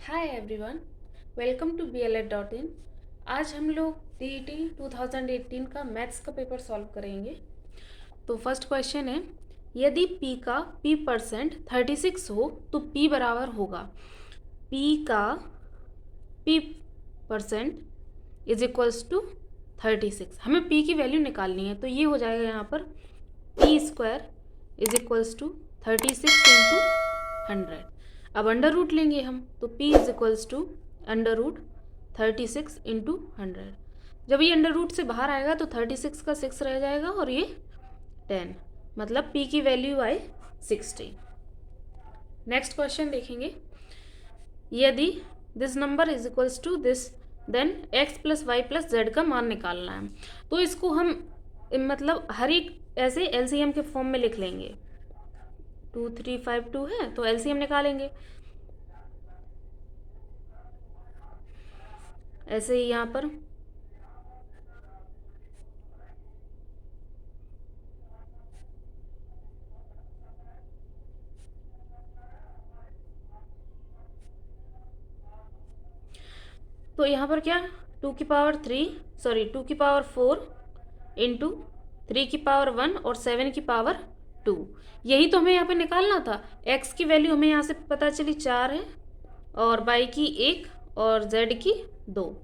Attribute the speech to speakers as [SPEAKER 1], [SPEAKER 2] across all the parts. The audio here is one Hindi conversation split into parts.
[SPEAKER 1] Hi everyone, welcome to BLED.in। आज हम लोग DET 2018 का मैथ्स का पेपर सॉल्व करेंगे। तो फर्स्ट क्वेश्चन है, यदि P का P% 36 हो तो P बराबर होगा P का P% इज इक्वल्स टू 36। हमें P की वैल्यू निकालनी है, तो ये हो जाएगा यहाँ पर P² is equals to 36 into 100। अब अंडर रूट लेंगे हम, तो P is equals to under root 36 into 100। जब ये अंडर रूट से बाहर आएगा तो 36 का 6 रह जाएगा और ये 10, मतलब P की वैल्यू आई 60। नेक्स्ट क्वेश्चन देखेंगे, यदि this number is equals to this then x plus Y plus Z का मान निकालना है। तो इसको हम मतलब हर एक ऐसे LCM के फॉर्म में लिख लेंगे। 2 3 5 2 है तो LCM निकालेंगे। ऐसे ही यहाँ पर तो यहाँ पर क्या 2 की पावर 4 इंटू 3 की पावर 1 और 7 की पावर 2, यही तो हमें यहाँ पे निकालना था। x की वैल्यू हमें यहाँ से पता चली 4 है और y की 1 और z की 2।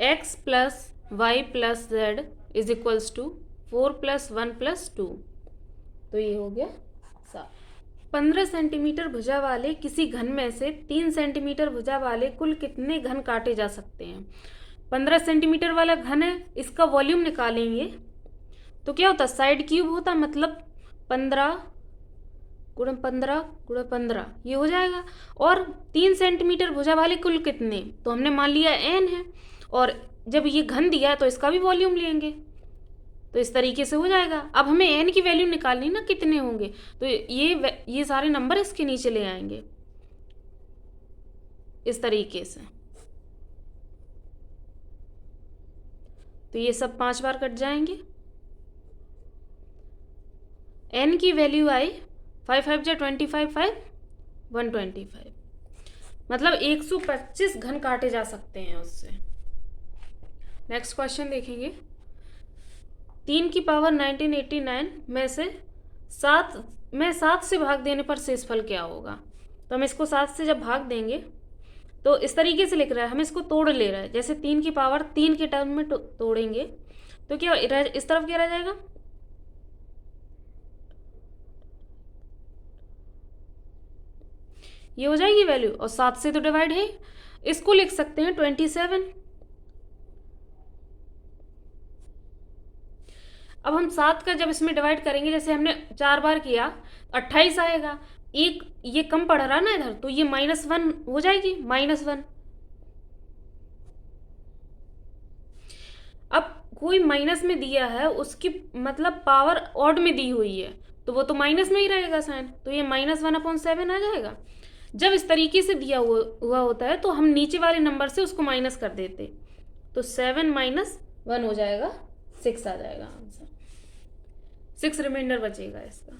[SPEAKER 1] x plus Y plus Z is equals to 4 plus 1 plus 2, तो ये हो गया 7। 15 सेंटीमीटर भुजा वाले किसी घन में से 3 सेंटीमीटर भुजा वाले कुल कितने घन काटे जा सकते हैं। 15 सेंटीमीटर वाला घन है, इसका वॉल्यूम निकालेंगे तो क्या होता, साइड क्यूब होता, मतलब 15 गुणा 15 गुणा 15 ये हो जाएगा। और 3 सेंटीमीटर भुजा वाले कुल कितने, तो हमने मान लिया n है, और जब ये घन दिया है तो इसका भी वॉल्यूम लेंगे, तो इस तरीके से हो जाएगा। अब हमें n की वैल्यू निकालनी ना कितने होंगे, तो ये सारे नंबर इसके नीचे ले आएंगे इस तरीके से। तो ये सब 5 बार कट जाएंगे। n की वैल्यू आई 5 5 जा 25 5 125, मतलब 125 घन काटे जा सकते हैं उससे। नेक्स्ट क्वेश्चन देखेंगे, 3 की पावर 1989 में से 7 से भाग देने पर शेषफल क्या होगा। तो हम इसको 7 से जब भाग देंगे तो इस तरीके से लिख रहा है, हम इसको तोड़ ले रहे हैं, जैसे 3 की पावर 3 के टर्म में तोड़ेंगे तो क्या इस तरफ क्या रह जाएगा, ये हो जाएगी वैल्यू, और 7 से तो डिवाइड है, इसको लिख सकते हैं 27। अब हम 7 का जब इसमें डिवाइड करेंगे, जैसे हमने 4 बार किया, 28 आएगा। एक ये कम पड़ रहा ना इधर, तो ये -1 हो जाएगी, -1। अब कोई माइनस में दिया है, उसकी मतलब पावर ऑड में दी हुई है, तो वो तो माइनस में ही रहेगा साइन, तो ये -1/7 आ जाएगा। जब इस तरीके से दिया हुआ होता है तो हम नीचे वाले नंबर से उसको माइनस कर देते, तो 7 - 1 हो जाएगा, 6 आ जाएगा आंसर। 6 रिमाइंडर बचेगा इसका।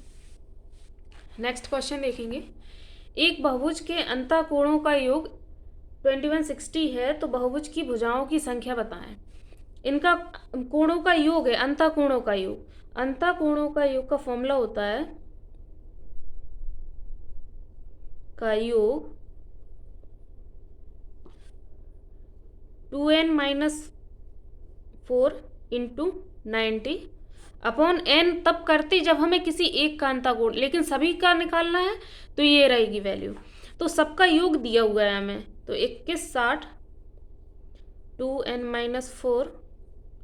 [SPEAKER 1] नेक्स्ट क्वेश्चन देखेंगे, एक बहुभुज के अंतःकोणों का योग 2160 है, तो बहुभुज की भुजाओं की संख्या बताएं। इनका कोणों का योग है, अंतःकोणों का योग। अंतःकोणों का योग का फॉर्मूला होता है का योग 2n-4 इंटू 90 अपॉन n, तब करते जब हमें किसी एक का अंतःकोण, लेकिन सभी का निकालना है तो ये रहेगी वैल्यू। तो सबका योग दिया हुआ है हमें, तो 2160 2n-4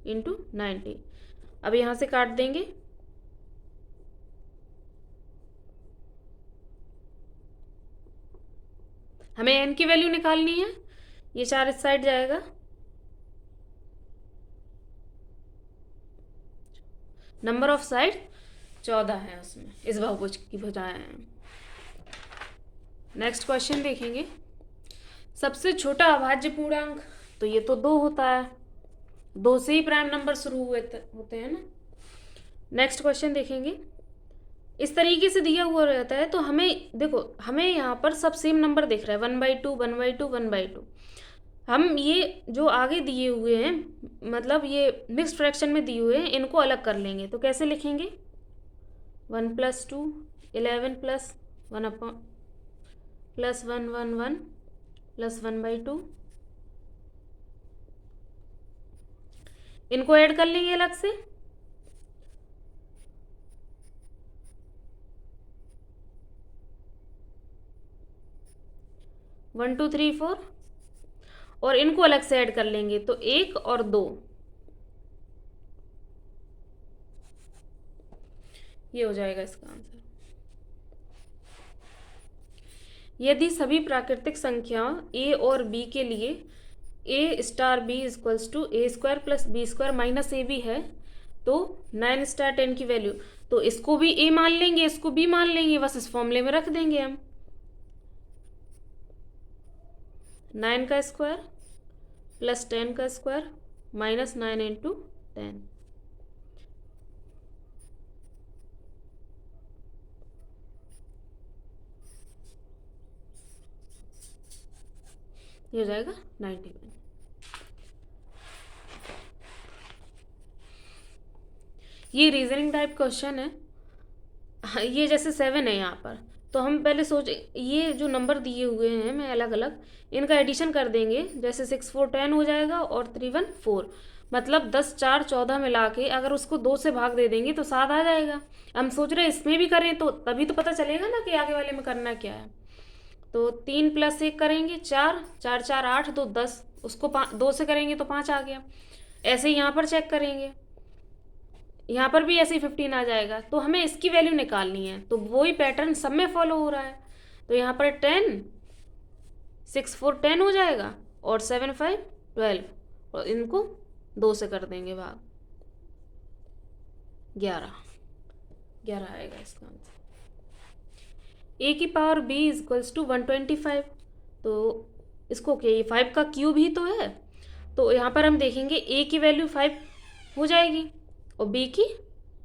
[SPEAKER 1] इंटू 90। अब यहाँ से काट देंगे, हमें n की वैल्यू निकालनी है, ये 4 इस साइड जाएगा, नंबर ऑफ साइड 14 है उसमें, इस बहुभुज की भुजाएं हैं। नेक्स्ट क्वेश्चन देखेंगे, सबसे छोटा अभाज्य पूर्णांक, तो ये तो 2 होता है, 2 से ही प्राइम नंबर शुरू होते हैं ना। नेक्स्ट क्वेश्चन देखेंगे, इस तरीके से दिया हुआ रहता है तो हमें देखो, हमें यहाँ पर सब सेम नंबर दिख रहा है, 1/2 1/2 1/2। हम ये जो आगे दिए हुए हैं, मतलब ये मिक्स्ड फ्रैक्शन में दिए हुए हैं, इनको अलग कर लेंगे। तो कैसे लिखेंगे? 1+2 11 +1 +1/2, इनको ऐड कर लेंगे अलग से। वन टू थ्री फोर, और इनको अलग से ऐड कर लेंगे, तो 1 और 2, ये हो जाएगा इसका आंसर। यदि सभी प्राकृतिक संख्या a और b के लिए a∗b = a² + b² - ab है, तो 9∗10 की वैल्यू, तो इसको भी a मान लेंगे, इसको b मान लेंगे, बस इस फॉर्मूले में रख देंगे हम। 9² + 10² - 9 × 10, ये हो जाएगा 91। ये रीजनिंग टाइप क्वेश्चन है। ये जैसे 7 है यहाँ पर, तो हम पहले सोचे ये जो नंबर दिए हुए हैं मैं अलग अलग, इनका एडिशन कर देंगे। जैसे 6 4 10 हो जाएगा और 3 1 4, मतलब 10 4 14 मिला के अगर उसको 2 से भाग दे देंगे तो 7 आ जाएगा। हम सोच रहे हैं इसमें भी करें, तो तभी तो पता चलेगा ना कि आगे वाले में करना क्या है। तो 3 + 1 करेंगे 4, 4 4 8, 2 10, उसको 2 से करेंगे तो 5 आ गया। ऐसे ही यहाँ पर चेक करेंगे, यहाँ पर भी ऐसे ही 15 आ जाएगा। तो हमें इसकी वैल्यू निकालनी है, तो वही पैटर्न सब में फॉलो हो रहा है। तो यहाँ पर 10 6 4 10 हो जाएगा, और 7 5 12, और इनको 2 से कर देंगे भाग, 11 आएगा इसका आंसर। a⁻b = 125, तो इसको क्या, ये 5 का क्यूब ही तो है, तो यहाँ पर हम देखेंगे a की वैल्यू 5 हो जाएगी और b की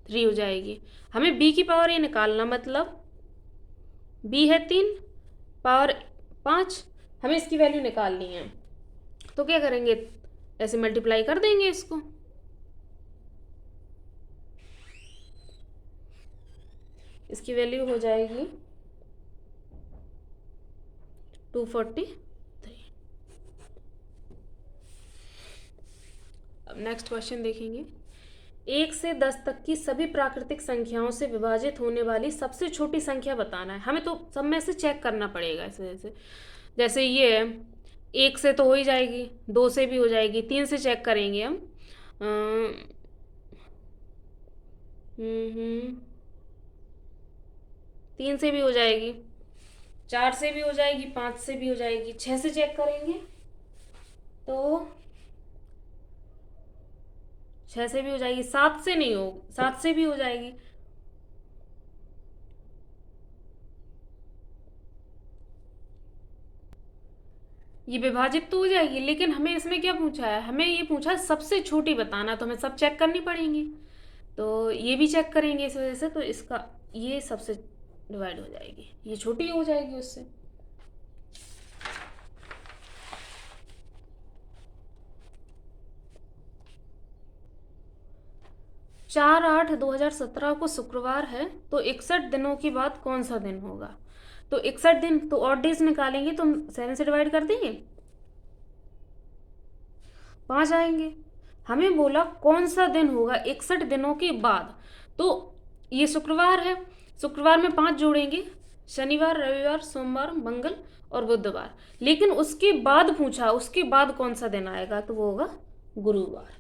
[SPEAKER 1] 3 हो जाएगी। हमें b की पावर ये निकालना, मतलब b है 3 पावर 5, हमें इसकी वैल्यू निकालनी है। तो क्या करेंगे, ऐसे मल्टीप्लाई कर देंगे इसको। इसकी वैल्यू हो जाएगी 243। अब नेक्स्ट क्वेश्चन देखेंगे। 1 से 10 तक की सभी प्राकृतिक संख्याओं से विभाजित होने वाली सबसे छोटी संख्या बताना है। हमें तो सब में से चेक करना पड़ेगा इस वजह से। जैसे ये है, 1 से तो हो ही जाएगी, 2 से भी हो जाएगी, 3 से चेक करेंगे हम। 3 से भी हो जाएगी, 4 से भी हो जाएगी, 5 से भी हो जाएगी, 6 से चेक करेंगे तो 6 से भी हो जाएगी, 7 से नहीं हो, 7 से भी हो जाएगी। ये विभाजित तो हो जाएगी, लेकिन हमें इसमें क्या पूछा है, हमें ये पूछा है सबसे छोटी बताना, तो हमें सब चेक करनी पड़ेंगी। तो ये भी चेक करेंगे इस वजह से, तो इसका ये सबसे डिवाइड हो जाएगी, ये छोटी हो जाएगी उससे। 4/8/2017 को शुक्रवार है, तो 61 दिनों के बाद कौन सा दिन होगा? तो 61 दिन, तो ऑड डेज निकालेंगे तो हम 7 से डिवाइड कर देंगे, 5 आएंगे। हमें बोला कौन सा दिन होगा 61 दिनों के बाद, तो ये शुक्रवार है, शुक्रवार में 5 जोड़ेंगे, शनिवार रविवार सोमवार मंगल और बुधवार। लेकिन उसके बाद पूछा, उसके बाद कौन सा दिन आएगा, तो वो होगा गुरुवार।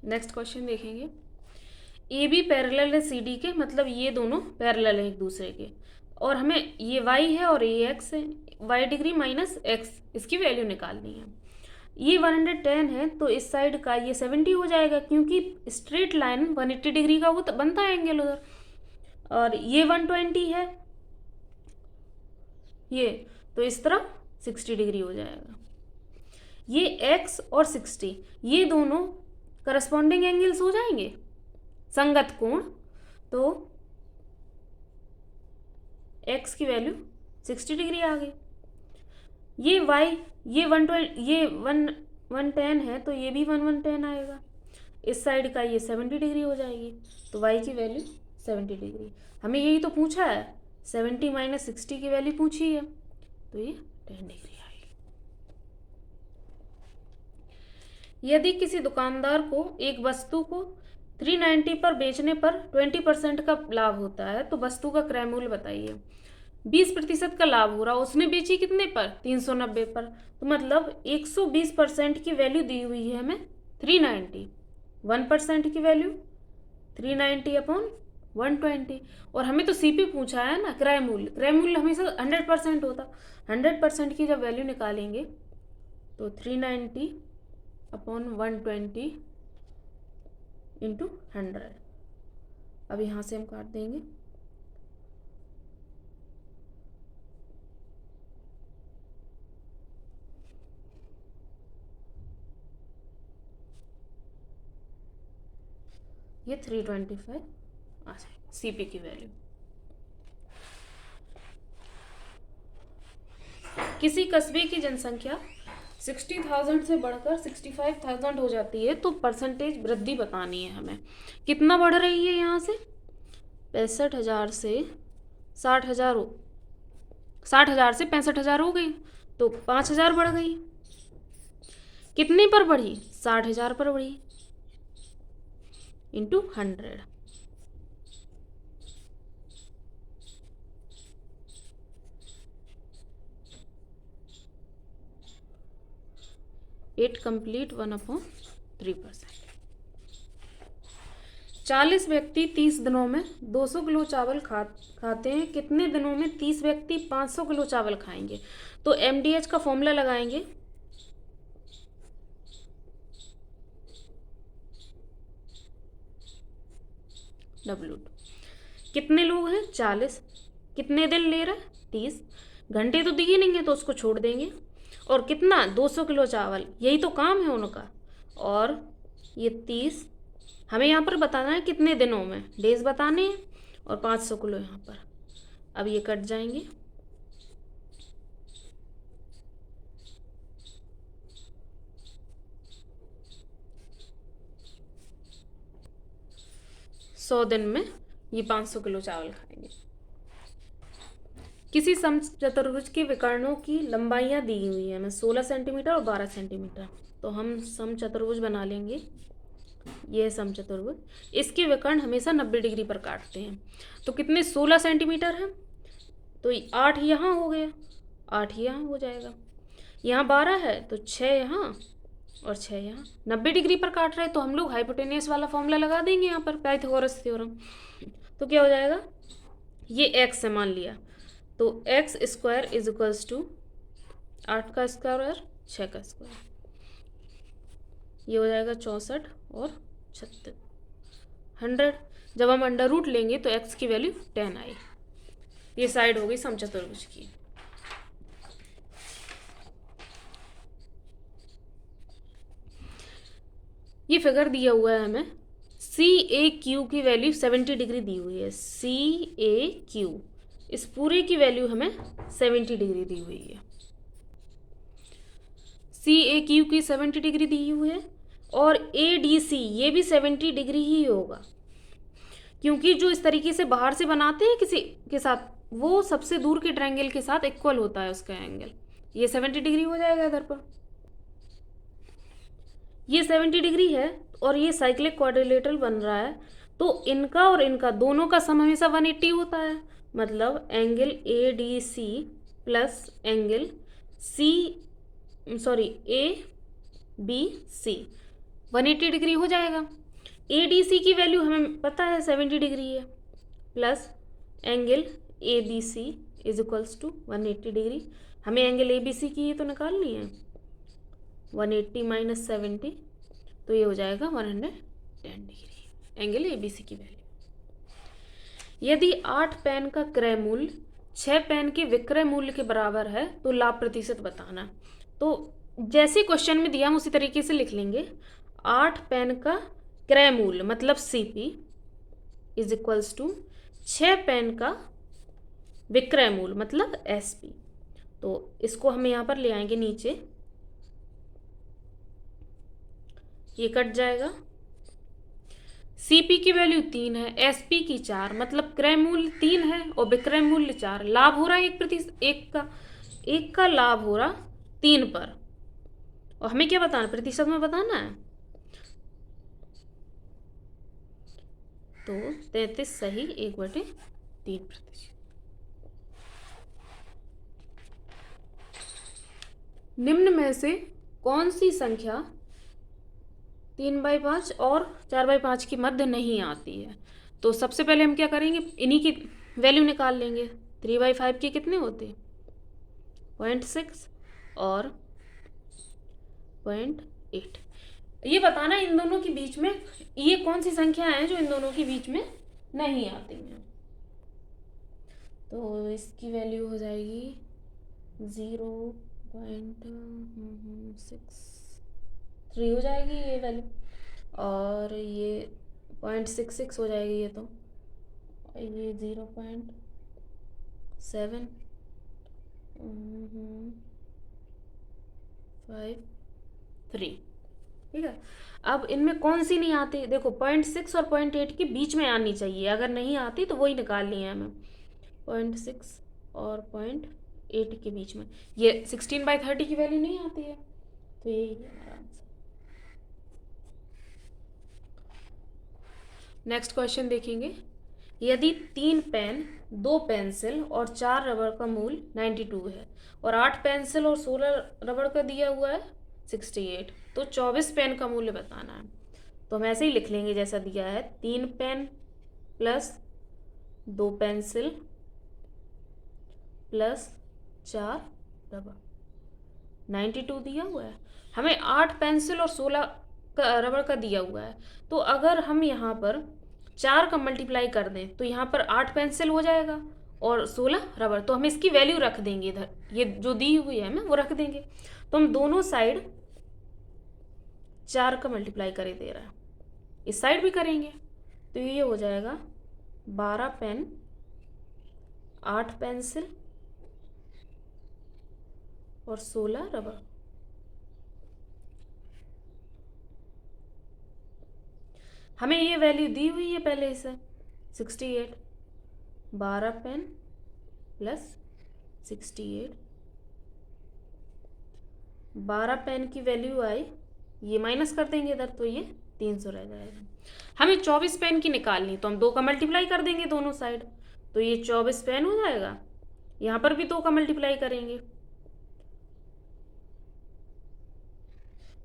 [SPEAKER 1] नेक्स्ट क्वेश्चन देखेंगे। ए बी पैरेलल है सी डी के, मतलब ये दोनों पैरेलल है एक दूसरे के, और हमें ये y है और ये x है, y डिग्री माइनस x, इसकी वैल्यू निकालनी है। ये 110 है, तो इस साइड का ये 70 हो जाएगा, क्योंकि स्ट्रेट लाइन 180 डिग्री का वो तो बनता है एंगल उधर। और ये 120 है ये, तो इस तरफ 60 डिग्री हो जाएगा। ये x और 60 ये दोनों करस्पॉन्डिंग एंगल्स हो जाएंगे, संगत कोण। तो x की वैल्यू 60 डिग्री आ गई। ये y, ये 110 है तो ये भी 110 आएगा। इस साइड का ये 70 डिग्री हो जाएगी, तो y की वैल्यू 70 डिग्री। हमें यही तो पूछा है, 70 माइनस 60 की वैल्यू पूछी है, तो ये 10 डिग्री आएगी। यदि किसी दुकानदार को एक वस्तु को 390 पर बेचने पर 20% का लाभ होता है, तो वस्तु का क्रय मूल्य बताइए। 20% का लाभ हो रहा, उसने बेची कितने पर? 390 पर। तो मतलब 120% की वैल्यू दी हुई है हमें 390, 1% की वैल्यू 390 अपॉन 120। और हमें तो सीपी पूछा है ना, क्रय मूल्य। क्रय मूल्य हमेशा 100% होता, 100% की जब वैल्यू निकालेंगे तो 390 अपॉन 120 इंटू 100। अब यहाँ से हम काट देंगे, ये 325 आ जाएगा सीपी की वैल्यू। किसी कस्बे की जनसंख्या 60,000 से बढ़कर 65,000 हो जाती है, तो परसेंटेज वृद्धि बतानी है हमें। कितना बढ़ रही है यहाँ से? 65,000 से 60,000 60,000 से 65,000 हो गई, तो 5,000 बढ़ गई। कितने पर बढ़ी? 60,000 पर बढ़ी, इंटू 100। Eight complete 1/3%। 40 व्यक्ति 30 दिनों में 200 किलो चावल खाते हैं। कितने दिनों में 30 व्यक्ति 500 किलो चावल खाएंगे? तो MDH का फॉर्मूला लगाएंगे। W कितने लोग हैं? 40। कितने दिन ले रहे हैं? 30। घंटे तो दिए नहीं है तो उसको छोड़ देंगे। और कितना? 200 किलो चावल, यही तो काम है उनका। और ये 30 हमें यहाँ पर बताना है कितने दिनों में, डेज बताने हैं, और 500 किलो यहाँ पर। अब ये कट जाएंगे, सौ दिन में ये 500 किलो चावल खाएंगे। किसी समचतुर्भुज के विकर्णों की लंबाइयाँ दी हुई है हमें 16 सेंटीमीटर और 12 सेंटीमीटर। तो हम समचतुर्भुज बना लेंगे। यह समचतुर्भुज, इसके विकर्ण हमेशा 90 डिग्री पर काटते हैं। तो कितने? 16 सेंटीमीटर है, तो 8 यहाँ हो गया, 8 यहाँ हो जाएगा। यहाँ 12 है तो 6 यहाँ और 6 यहाँ। 90 डिग्री पर काट रहे हैं तो हम लोग हाइपोटेनियस वाला फॉर्मूला लगा देंगे यहाँ पर, पाइथागोरस थ्योरम। तो क्या हो जाएगा? ये x है मान लिया, तो x square is equals to 8 का स्क्वायर और 6 का स्क्वायर, ये हो जाएगा 64 और 36 100। जब हम अंडर रूट लेंगे तो x की वैल्यू 10 आई। ये साइड हो गई समचतुर्भुज की। ये फिगर दिया हुआ है हमें, CAQ की वैल्यू 70 डिग्री दी हुई है। CAQ इस पूरे की वैल्यू हमें 70 डिग्री दी हुई है। CAQ की 70 डिग्री दी हुई है, और ADC ये भी 70 डिग्री ही होगा, क्योंकि जो इस तरीके से बाहर से बनाते हैं किसी के साथ, वो सबसे दूर के ट्रायंगल के साथ इक्वल होता है उसका एंगल। ये 70 डिग्री हो जाएगा इधर पर। ये 70 डिग्री है और ये साइक्लिक क्वाड्रिलेटरल बन रहा है, तो इनका और इनका दोनों का सम हमेशा 180 होता है। मतलब angle ADC plus angle ABC 180 degree हो जाएगा। ADC की वैल्यू हमें पता है 70 डिग्री है, plus angle ABC is equals to 180 degree. हमें एंगल ABC की ये तो निकालनी है, 180 माइनस 70, तो ये हो जाएगा 110 डिग्री एंगल ABC की वैल्यू। यदि 8 पेन का क्रय मूल्य 6 पेन के विक्रय मूल्य के बराबर है तो लाभ प्रतिशत बताना। तो जैसे क्वेश्चन में दिया हम उसी तरीके से लिख लेंगे। 8 पेन का क्रय मूल्य मतलब CP is equals to 6 pen का विक्रय मूल्य मतलब SP। तो इसको हम यहाँ पर ले आएंगे नीचे, ये कट जाएगा। CP की वैल्यू 3 है, SP की 4, मतलब क्रय मूल्य 3 है और विक्रय मूल्य 4। लाभ हो रहा है एक का लाभ हो रहा 3 पर, और हमें क्या बताना, प्रतिशत में बताना है। तो 33 सही 1/3%। निम्न में से कौन सी संख्या 3/5 और 4/5 की मध्य नहीं आती है? तो सबसे पहले हम क्या करेंगे, इन्हीं की वैल्यू निकाल लेंगे। 3/5 के कितने होते, 0.6 और 0.8। ये बताना इन दोनों के बीच में ये कौन सी संख्या है जो इन दोनों के बीच में नहीं आती हैं। तो इसकी वैल्यू हो जाएगी 0.63 हो जाएगी ये वैल्यू, और ये 0.66 हो जाएगी ये, तो ये 0.753। ठीक है, अब इनमें कौन सी नहीं आती, देखो 0.6 और 0.8 के बीच में आनी चाहिए, अगर नहीं आती तो वही निकालनी है हमें। 0.6 और 0.8 के बीच में ये 16/30 की वैल्यू नहीं आती है, तो यही है हमारा आंसर। नेक्स्ट क्वेश्चन देखेंगे। यदि 3 पेन, 2 पेंसिल और 4 रबड़ का मूल्य 92 है और 8 पेंसिल और 16 रबड़ का दिया हुआ है 68, तो 24 पेन का मूल्य बताना है। तो हम ऐसे ही लिख लेंगे जैसा दिया है, 3 पेन प्लस 2 पेंसिल प्लस 4 रबड़, 92 दिया हुआ है। हमें 8 पेंसिल और 16 रबड़ का दिया हुआ है, तो अगर हम यहाँ पर 4 का मल्टीप्लाई कर दें तो यहाँ पर 8 पेंसिल हो जाएगा और 16 रबड़, तो हम इसकी वैल्यू रख देंगे इधर, ये जो दी हुई है हमें वो रख देंगे। तो हम दोनों साइड 4 का मल्टीप्लाई करे दे रहा है, इस साइड भी करेंगे, तो ये हो जाएगा 12 पेन, 8 पेंसिल और 16 रबड़। हमें ये वैल्यू दी हुई है पहले से 68, 12 पेन प्लस 68, 12 पेन की वैल्यू आई, ये माइनस कर देंगे इधर तो ये 300 रह जाएगा। हमें 24 पेन की निकालनी, तो हम 2 का मल्टीप्लाई कर देंगे दोनों साइड, तो ये 24 पेन हो जाएगा। यहाँ पर भी 2 का मल्टीप्लाई करेंगे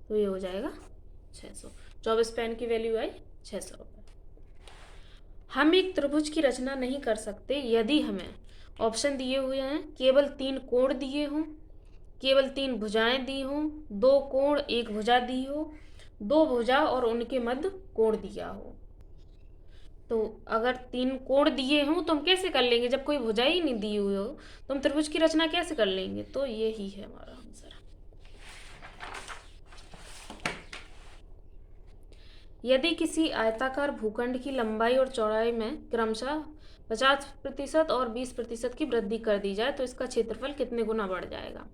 [SPEAKER 1] तो ये हो जाएगा 600। 24 पेन की वैल्यू आई 600 रुपये। हम एक त्रिभुज की रचना नहीं कर सकते यदि हमें ऑप्शन दिए हुए हैं केवल 3 कोण दिए हों, केवल 3 भुजाएं दी हों, 2 कोण 1 भुजा दी हो, 2 भुजा और उनके मध्य कोण दिया हो। तो अगर 3 कोण दिए हों तो हम कैसे कर लेंगे, जब कोई भुजा ही नहीं दी हुई हो तो हम त्रिभुज की रचना कैसे कर लेंगे, तो यही है हमारा आंसर। यदि किसी आयताकार भूखंड की लंबाई और चौड़ाई में क्रमशः 50% और 20% की वृद्धि कर दी जाए तो इसका क्षेत्रफल कितने गुना बढ़ जाएगा।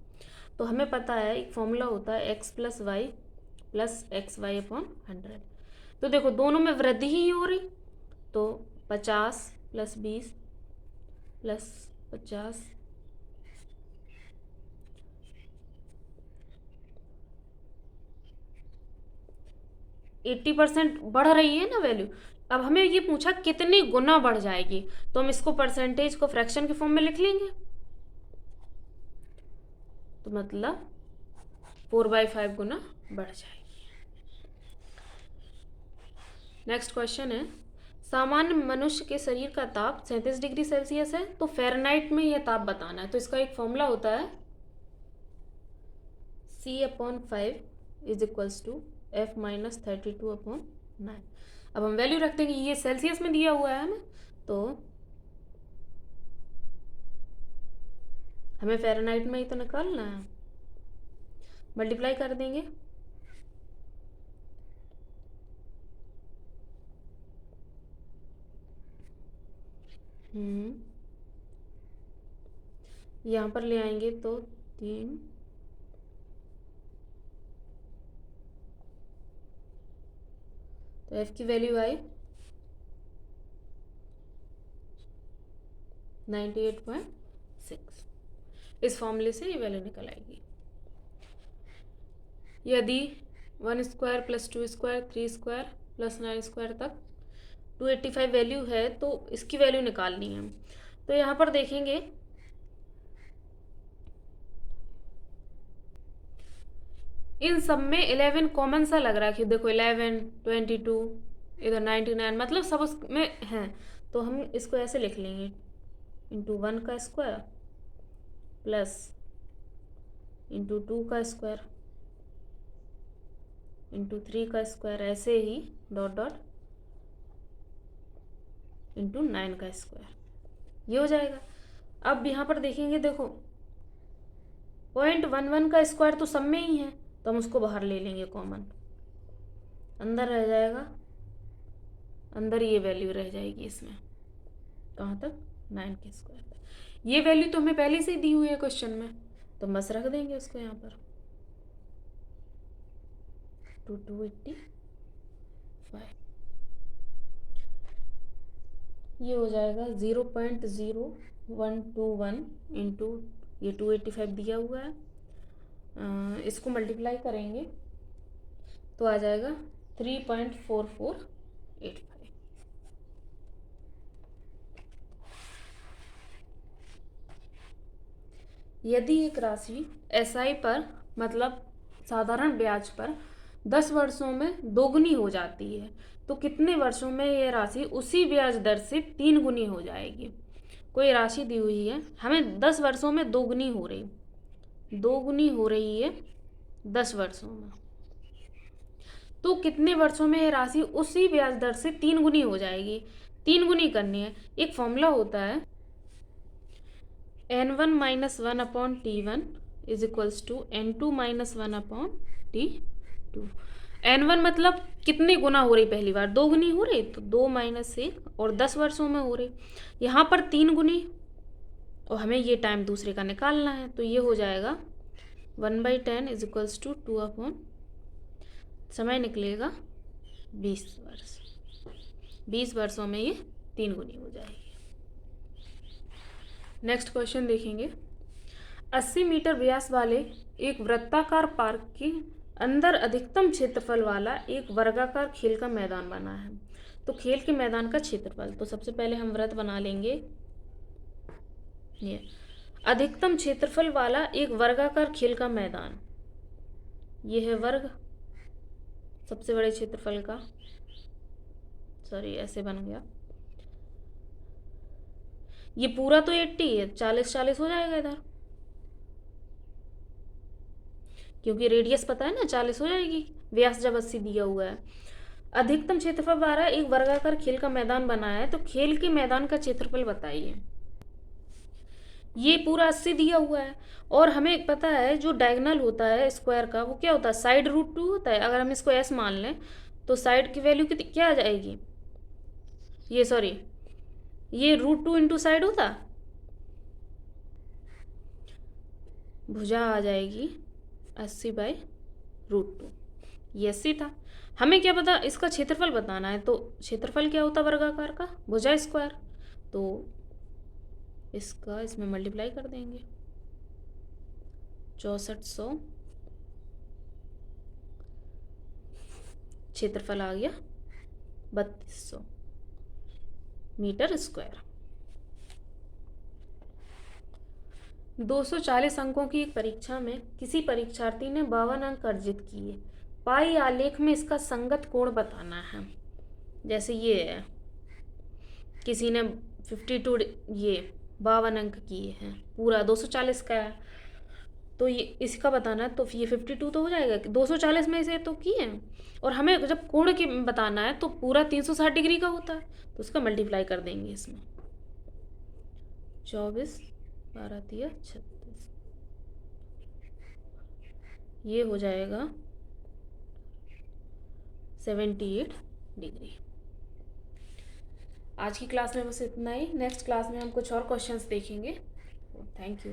[SPEAKER 1] तो हमें पता है एक फॉर्मूला होता है x + y + xy/100। तो देखो दोनों में वृद्धि ही हो रही, तो 50 + 20 + 50 80% बढ़ रही है ना वैल्यू। अब हमें ये पूछा कितनी गुना बढ़ जाएगी, तो हम इसको परसेंटेज को फ्रैक्शन के फॉर्म में लिख लेंगे, तो मतलब 4/5 गुना बढ़ जाएगी। नेक्स्ट क्वेश्चन है, सामान्य मनुष्य के शरीर का ताप 37 डिग्री सेल्सियस है, तो फ़ारेनहाइट में यह ताप बताना है। तो इसका एक फॉर्मूला होता है C/5 = F - 32/9। अब हम वैल्यू रख देंगे, ये सेल्सियस में दिया हुआ है हमें, तो हमें फ़ारेनहाइट में ही तो निकालना है, मल्टीप्लाई कर देंगे यहाँ पर ले आएंगे तो 3, तो f की वैल्यू आई 98.6। इस फॉर्मूले से ये वैल्यू निकल आएगी। यदि 1 square plus 2 square 3 square plus 9 square तक 285 वैल्यू है तो इसकी वैल्यू निकालनी है। तो यहाँ पर देखेंगे इन सब में 11 कॉमन सा लग रहा है कि देखो 11, 22, इधर 99, मतलब सब उसमें हैं। तो हम इसको ऐसे लिख लेंगे इंटू 1 का स्क्वायर प्लस इंटू 2 का स्क्वायर इंटू 3 का स्क्वायर, ऐसे ही डॉट डॉट इंटू 9 का स्क्वायर, ये हो जाएगा। अब यहाँ पर देखेंगे, देखो 0.11 का स्क्वायर तो सब में ही है, तो हम उसको बाहर ले लेंगे कॉमन, अंदर रह जाएगा, अंदर ये वैल्यू रह जाएगी इसमें, कहाँ तक 9 के स्क्वायर तक। ये वैल्यू तो हमें पहले से ही दी हुई है क्वेश्चन में, तो बस रख देंगे उसको यहाँ पर 285। ये हो जाएगा 0.0121 इंटू ये 285 दिया हुआ है, इसको मल्टीप्लाई करेंगे तो आ जाएगा 3.4485। यदि एक राशि SI पर, मतलब साधारण ब्याज पर 10 वर्षों में दोगुनी हो जाती है तो कितने वर्षों में यह राशि उसी ब्याज दर से 3 गुनी हो जाएगी। कोई राशि दी हुई है, हमें 10 वर्षों में दोगुनी हो रही है 10 वर्षों में, तो कितने वर्षों में यह राशि उसी ब्याज दर से 3 गुनी हो जाएगी। 3 गुनी करनी है, एक फॉर्मूला होता है n1 minus 1/t1 is equals to n2 minus 1/t2। n1 मतलब कितने गुना हो रही, पहली बार 2 गुनी हो रही, तो 2 माइनस 1, और 10 वर्षों में हो रही, यहाँ पर 3 गुनी, और हमें ये टाइम दूसरे का निकालना है, तो ये हो जाएगा 1/10 इज इक्वल्स टू 2 समय निकलेगा 20 वर्ष। 20 वर्षों में ये 3 गुनी हो जाएगी। नेक्स्ट क्वेश्चन देखेंगे। 80 मीटर व्यास वाले एक वृत्ताकार पार्क के अंदर अधिकतम क्षेत्रफल वाला एक वर्गाकार खेल का मैदान बना है। तो खेल के मैदान का क्षेत्रफल, तो सबसे पहले हम वृत्त बना लेंगे। ये अधिकतम क्षेत्रफल वाला एक वर्गाकार खेल का मैदान, ये है वर्ग सबसे बड़े क्षेत्रफल का, सॉरी ऐसे बन गया, ये पूरा तो 80 है, 40 हो जाएगा इधर, क्योंकि रेडियस पता है ना, 40 हो जाएगी, व्यास जब 80 दिया हुआ है। अधिकतम क्षेत्रफल वाला एक वर्गाकार खेल का मैदान बना है, तो खेल के मैदान का क्षेत्रफल बताइए। ये पूरा 80 दिया हुआ है, और हमें पता है जो डायगोनल होता है स्क्वायर का वो क्या होता है, साइड रूट 2 होता है। अगर हम इसको s मान लें तो साइड की वैल्यू कितनी क्या आ जाएगी, ये सॉरी ये √2 इंटू साइड होता, भुजा आ जाएगी 80/√2, ये 80 था। हमें क्या पता, इसका क्षेत्रफल बताना है, तो क्षेत्रफल क्या होता वर्गाकार का, भुजा स्क्वायर, तो इसका इसमें मल्टीप्लाई कर देंगे 6400, क्षेत्रफल आ गया 3200 मीटर स्क्वायर। 240 अंकों की एक परीक्षा में किसी परीक्षार्थी ने 52 अंक अर्जित किए। पाई आलेख में इसका संगत कोण बताना है। जैसे ये है, किसी ने 52 ये 52 अंक किए हैं, पूरा 240 का है, तो ये इसका बताना है, तो ये 52 तो हो जाएगा, 240 में से तो किए हैं, और हमें जब कोण की बताना है तो पूरा 360 डिग्री का होता है, तो उसका मल्टीप्लाई कर देंगे इसमें 24 12 36, ये हो जाएगा 78 डिग्री। आज की क्लास में बस इतना ही। नेक्स्ट क्लास में हम कुछ और क्वेश्चंस देखेंगे। Thank you.